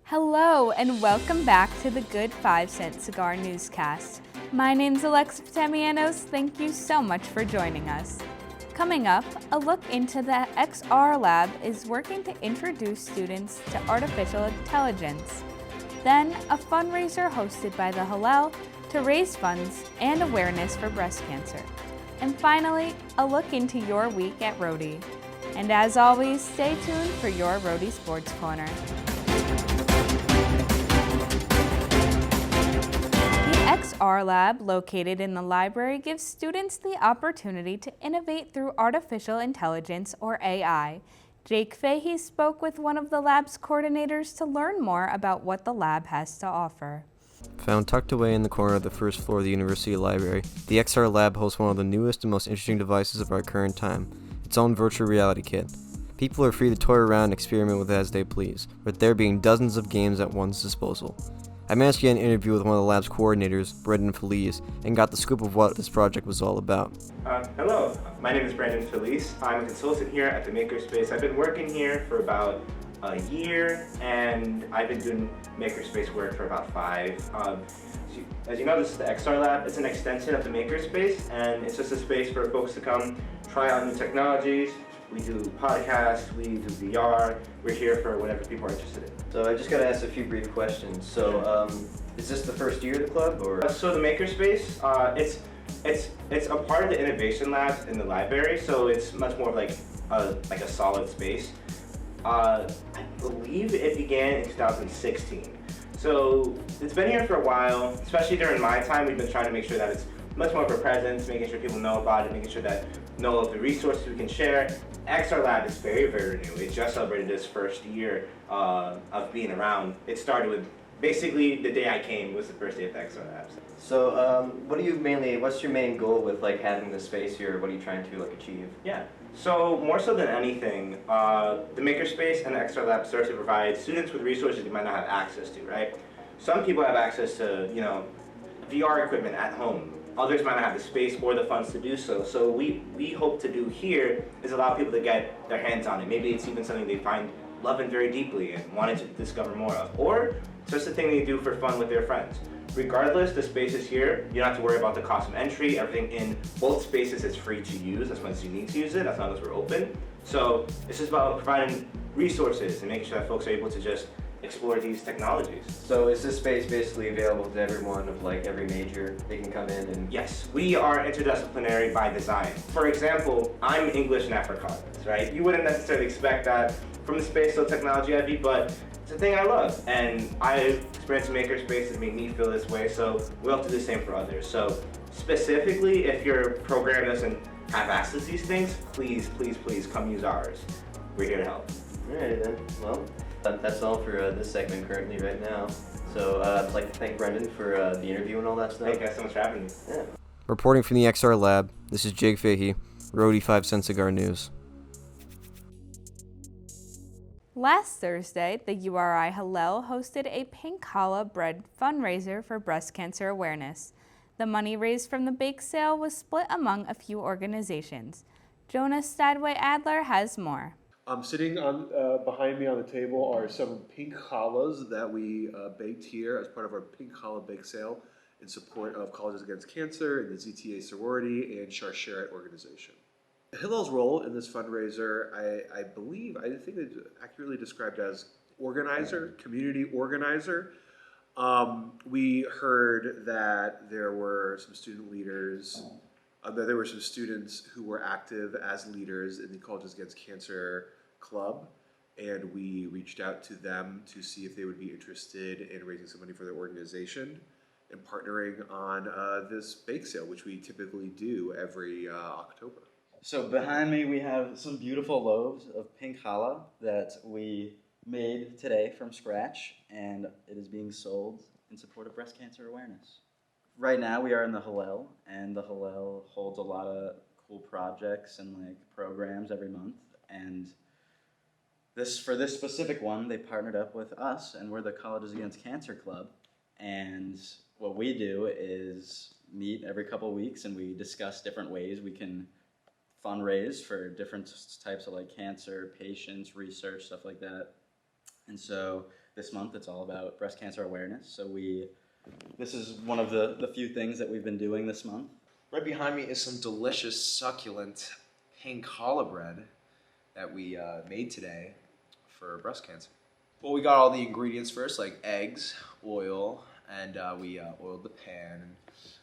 Hello and welcome back to the Good 5-Cent Cigar Newscast. My name's Potamianos. Thank you so much for joining us. Coming up, a look into the XR Lab is working to introduce students to artificial intelligence. Then, a fundraiser hosted by the Hillel to raise funds and awareness for breast cancer. And finally, a look into your week at Rhody. And as always, stay tuned for your Rhody Sports Corner. The XR Lab, located in the library, gives students the opportunity to innovate through artificial intelligence, or AI. Jake Fahey spoke with one of the lab's coordinators to learn more about what the lab has to offer. Found tucked away in the corner of the first floor of the University Library, the XR Lab hosts one of the newest and most interesting devices of our current time, its own virtual reality kit. People are free to toy around and experiment with it as they please, with there being dozens of games at one's disposal. I managed to get an interview with one of the lab's coordinators, Phillips, and got the scoop of what this project was all about. Hello, my name is Phillips. I'm a consultant here at the Makerspace. I've been working here for about a year, and I've been doing Makerspace work for about 5. As you know, this is the XR Lab. It's an extension of the Makerspace, and it's just a space for folks to come try out new technologies. We do podcasts, we do VR. We're here for whatever people are interested in. So I just got to ask a few brief questions. So is this the first year of the club, or? So the Makerspace, it's a part of the innovation labs in the library. So it's much more like a solid space. I believe it began in 2016. So it's been here for a while. Especially during my time, we've been trying to make sure that it's much more of a presence, making sure people know about it, making sure that know of the resources we can share. XR Lab is very, very new. It just celebrated its first year of being around. It started with basically the day I came was the first day of the XR Lab. So what's your main goal with having this space here? What are you trying to achieve? Yeah. So more so than anything, the Makerspace and the XR Lab serve to provide students with resources they might not have access to, right? Some people have access to, VR equipment at home. Others might not have the space or the funds to do so. So we hope to do here is allow people to get their hands on it. Maybe it's even something they find loving very deeply and wanted to discover more of. Or just a thing they do for fun with their friends. Regardless, the space is here. You don't have to worry about the cost of entry. Everything in both spaces is free to use as much as you need to use it, as long as we're open. So it's just about providing resources and making sure that folks are able to just explore these technologies. So is this space basically available to everyone of every major? They can come in and... Yes, we are interdisciplinary by design. For example, I'm English and Afrikaans, right? You wouldn't necessarily expect that from the space so technology heavy, but it's a thing I love. And I've experienced Makerspace has made me feel this way, so we have to do the same for others. So specifically, if your program doesn't have access to these things, please, please, please come use ours. We're here to help. Alrighty then, well, that's all for this segment currently right now. So I'd like to thank Brendan for the interview and all that stuff. Thank you guys so much for having me. Yeah. Reporting from the XR Lab, this is Jake Fahey, Rhody 5-Cent Cigar News. Last Thursday, the URI Hillel hosted a pink challah bread fundraiser for breast cancer awareness. The money raised from the bake sale was split among a few organizations. Jonah Steinweh-Adler has more. Sitting on behind me on the table are some pink challahs that we baked here as part of our pink challah bake sale in support of Colleges Against Cancer and the ZTA sorority and Sharsheret organization. Hillel's role in this fundraiser, I think it's accurately described as organizer, community organizer. We heard that there were some student leaders, there were some students who were active as leaders in the Colleges Against Cancer Club, and we reached out to them to see if they would be interested in raising some money for their organization and partnering on this bake sale, which we typically do every October. So behind me we have some beautiful loaves of pink challah that we made today from scratch, and it is being sold in support of breast cancer awareness. Right now we are in the Hillel, and the Hillel holds a lot of cool projects and programs every month, and for this specific one they partnered up with us, and we're the Colleges Against Cancer Club, and what we do is meet every couple weeks and we discuss different ways we can fundraise for different types of cancer patients, research, stuff like that. And so this month it's all about breast cancer awareness. So this is one of the few things that we've been doing this month. Right behind me is some delicious, succulent pink challah bread that we made today for breast cancer. Well, we got all the ingredients first, like eggs, oil, and we oiled the pan and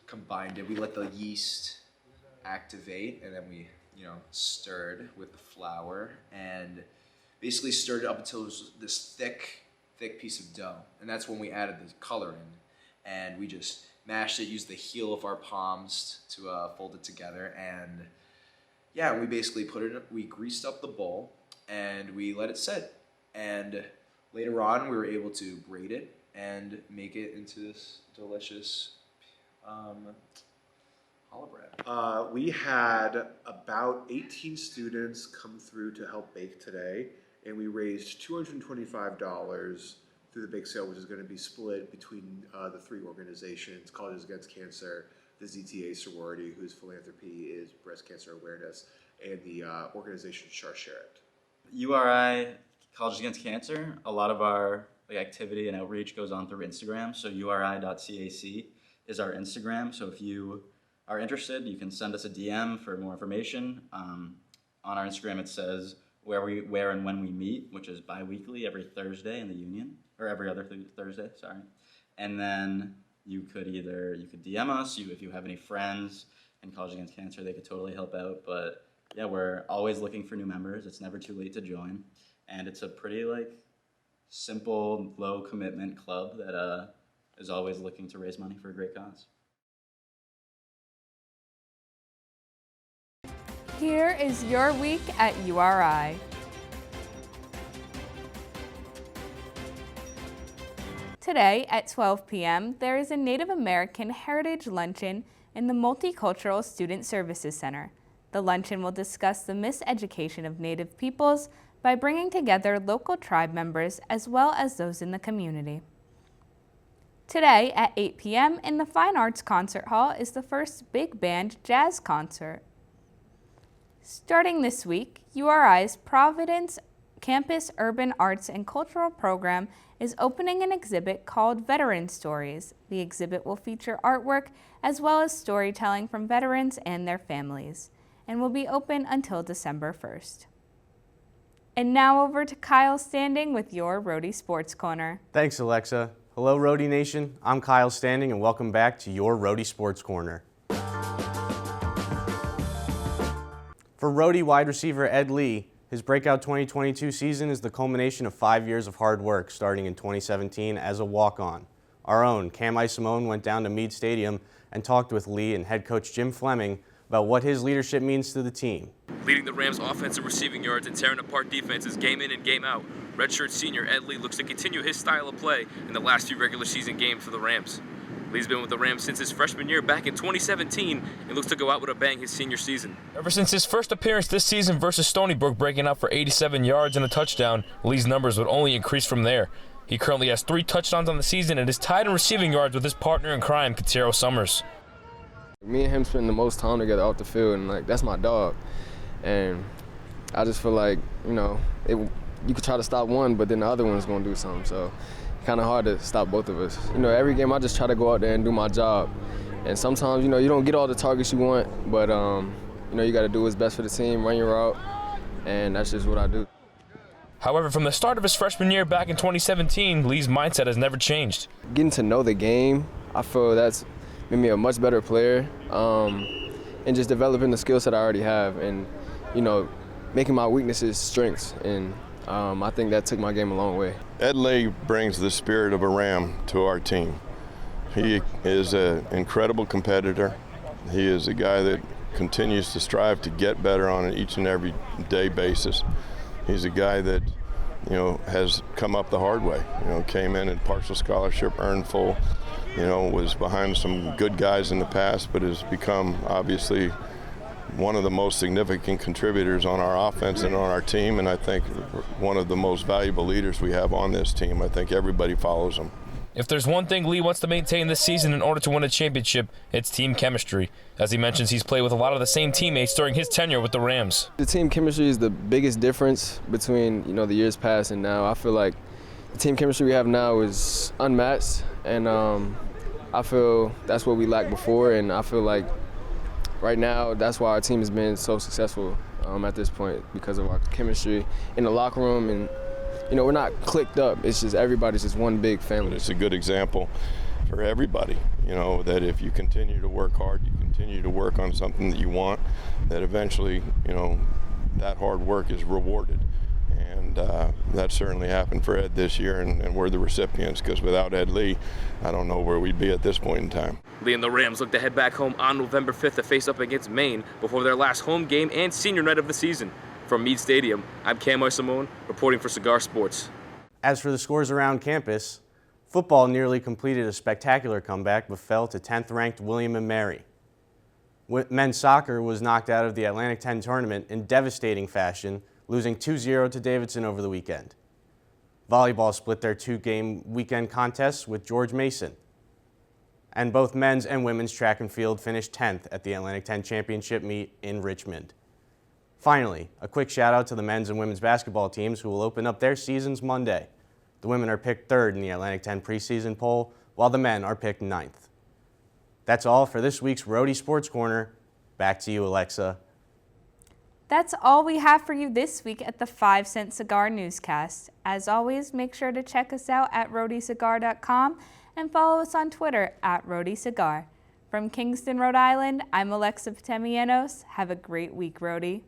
combined it. We let the yeast activate, and then we, stirred with the flour and basically stirred it up until it was this thick piece of dough. And that's when we added the color in. And we just mashed it, used the heel of our palms to fold it together. And yeah, we basically we greased up the bowl and we let it sit. And later on, we were able to braid it and make it into this delicious challah bread. We had about 18 students come through to help bake today, and we raised $225 through the bake sale, which is going to be split between the three organizations: Colleges Against Cancer, the ZTA sorority, whose philanthropy is breast cancer awareness, and the organization Share It. URI, Colleges Against Cancer, a lot of our activity and outreach goes on through Instagram. So uri.cac is our Instagram. So if you are interested, you can send us a DM for more information. On our Instagram, it says where and when we meet, which is bi-weekly, every Thursday in the Union, or every other Thursday, sorry. And then you could DM us. If you have any friends in College Against Cancer, they could totally help out. But yeah, we're always looking for new members. It's never too late to join. And it's a pretty simple, low commitment club that is always looking to raise money for a great cause. Here is your week at URI. Today at 12 p.m., there is a Native American Heritage Luncheon in the Multicultural Student Services Center. The luncheon will discuss the miseducation of Native peoples by bringing together local tribe members as well as those in the community. Today at 8 p.m. in the Fine Arts Concert Hall is the first big band jazz concert. Starting this week, URI's Providence Campus Urban Arts and Cultural Program is opening an exhibit called Veteran Stories. The exhibit will feature artwork as well as storytelling from veterans and their families, and will be open until December 1st. And now over to Kyle Standing with your Rhody Sports Corner. Thanks, Alexa. Hello, Rhody Nation. I'm Kyle Standing, and welcome back to your Rhody Sports Corner. For Rhody wide receiver Ed Lee, his breakout 2022 season is the culmination of 5 years of hard work, starting in 2017 as a walk-on. Our own Cam Iasimone went down to Meade Stadium and talked with Lee and head coach Jim Fleming about what his leadership means to the team. Leading the Rams' offensive receiving yards and tearing apart defenses game in and game out, redshirt senior Ed Lee looks to continue his style of play in the last few regular season games for the Rams. Lee's been with the Rams since his freshman year back in 2017 and looks to go out with a bang his senior season. Ever since his first appearance this season versus Stony Brook, breaking out for 87 yards and a touchdown, Lee's numbers would only increase from there. He currently has 3 touchdowns on the season and is tied in receiving yards with his partner in crime, Katero Summers. Me and him spend the most time together off the field, and that's my dog. And I just feel like, you could try to stop one, but then the other one's gonna do something. So kind of hard to stop both of us. Every game I just try to go out there and do my job. And sometimes, you don't get all the targets you want, but you got to do what's best for the team, run your route, and that's just what I do. However, from the start of his freshman year back in 2017, Lee's mindset has never changed. Getting to know the game, I feel that's made me a much better player, and just developing the skills that I already have, and making my weaknesses strengths. And I think that took my game a long way. Ed Lee brings the spirit of a Ram to our team. He is an incredible competitor. He is a guy that continues to strive to get better on an each and every day basis. He's a guy that, has come up the hard way. Came in partial scholarship, earned full, was behind some good guys in the past, but has become obviously one of the most significant contributors on our offense and on our team, and I think one of the most valuable leaders we have on this team. I think everybody follows him. If there's one thing Lee wants to maintain this season in order to win a championship, it's team chemistry. As he mentions, he's played with a lot of the same teammates during his tenure with the Rams. The team chemistry is the biggest difference between, the years past and now. I feel like, the team chemistry we have now is unmatched, and I feel that's what we lacked before, and I feel like right now that's why our team has been so successful at this point, because of our chemistry in the locker room, and you know, we're not clicked up. It's just everybody's just one big family. It's a good example for everybody, you know, that if you continue to work hard, you continue to work on something that you want, that eventually, you know, that hard work is rewarded. And that certainly happened for Ed this year, and we're the recipients, because without Ed Lee, I don't know where we'd be at this point in time. Lee and the Rams look to head back home on November 5th to face up against Maine before their last home game and senior night of the season. From Meade Stadium, I'm Cam Iasimone, reporting for Cigar Sports. As for the scores around campus, football nearly completed a spectacular comeback but fell to 10th-ranked William & Mary. Men's soccer was knocked out of the Atlantic 10 tournament in devastating fashion, losing 2-0 to Davidson over the weekend. Volleyball split their two-game weekend contests with George Mason. And both men's and women's track and field finished 10th at the Atlantic 10 Championship meet in Richmond. Finally, a quick shout out to the men's and women's basketball teams who will open up their seasons Monday. The women are picked 3rd in the Atlantic 10 preseason poll, while the men are picked 9th. That's all for this week's Rhody Sports Corner. Back to you, Alexa. That's all we have for you this week at the 5 Cent Cigar Newscast. As always, make sure to check us out at rhodycigar.com and follow us on Twitter at rhodycigar. From Kingston, Rhode Island, I'm Alexa Potamianos. Have a great week, Rhody.